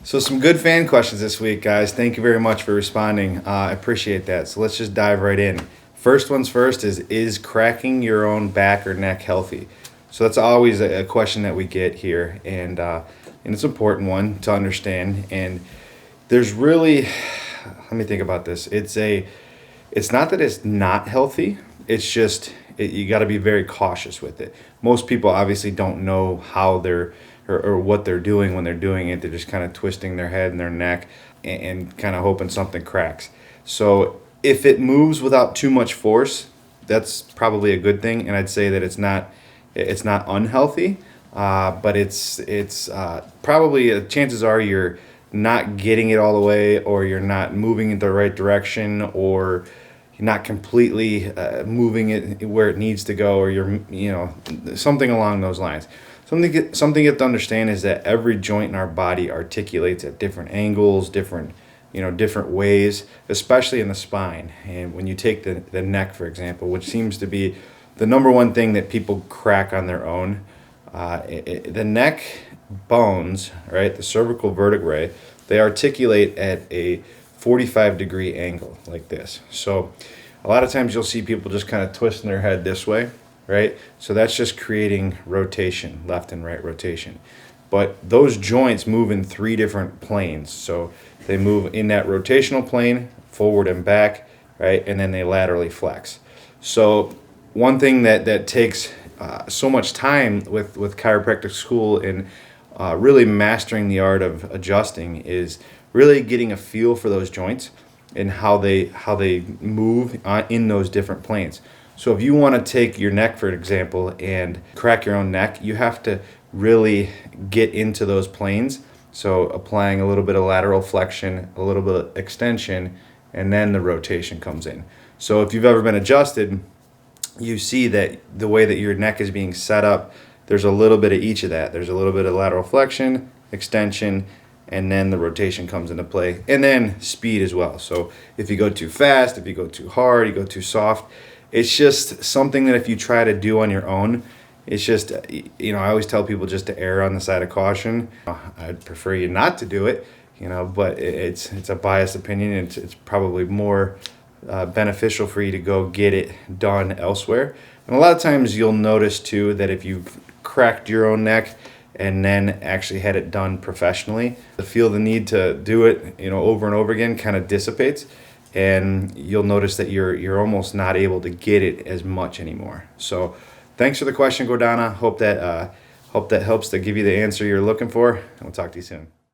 So some good fan questions this week, guys. Thank you very much for responding. I appreciate that. So let's just dive right in. First one's first is cracking your own back or neck healthy? So that's always a question that we get here, and it's an important one to understand. And there's really, let me think about this. It's not that it's not healthy. It's just you got to be very cautious with it. Most people obviously don't know how they're or what they're doing when they're doing it. They're just kind of twisting their head and their neck and kind of hoping something cracks. So if it moves without too much force, that's probably a good thing. And I'd say that it's not unhealthy, but it's probably chances are you're not getting it all the way, or you're not moving in the right direction, or you're not completely moving it where it needs to go, or something along those lines. Something you have to understand is that every joint in our body articulates at different angles, different ways, especially in the spine. And when you take the neck, for example, which seems to be the number one thing that people crack on their own, the neck bones, right, the cervical vertebrae, they articulate at a 45-degree angle like this. So a lot of times you'll see people just kind of twisting their head this way, right? So that's just creating rotation, left and right rotation. But those joints move in three different planes. So they move in that rotational plane, forward and back, right? And then they laterally flex. So one thing that takes so much time with chiropractic school and really mastering the art of adjusting is really getting a feel for those joints and how they move in those different planes. So if you want to take your neck, for example, and crack your own neck, you have to really get into those planes. So applying a little bit of lateral flexion, a little bit of extension, and then the rotation comes in. So if you've ever been adjusted, you see that the way that your neck is being set up, there's a little bit of each of that. There's a little bit of lateral flexion, extension, and then the rotation comes into play, and then speed as well. So if you go too fast, if you go too hard, you go too soft, it's just something that if you try to do on your own, it's just, I always tell people just to err on the side of caution. I'd prefer you not to do it, but it's a biased opinion. It's probably more beneficial for you to go get it done elsewhere. And a lot of times you'll notice too that if you've cracked your own neck and then actually had it done professionally, the need to do it, over and over again kind of dissipates, and you'll notice that you're almost not able to get it as much anymore. So thanks for the question, Gordana. Hope that helps to give you the answer you're looking for, and we'll talk to you soon.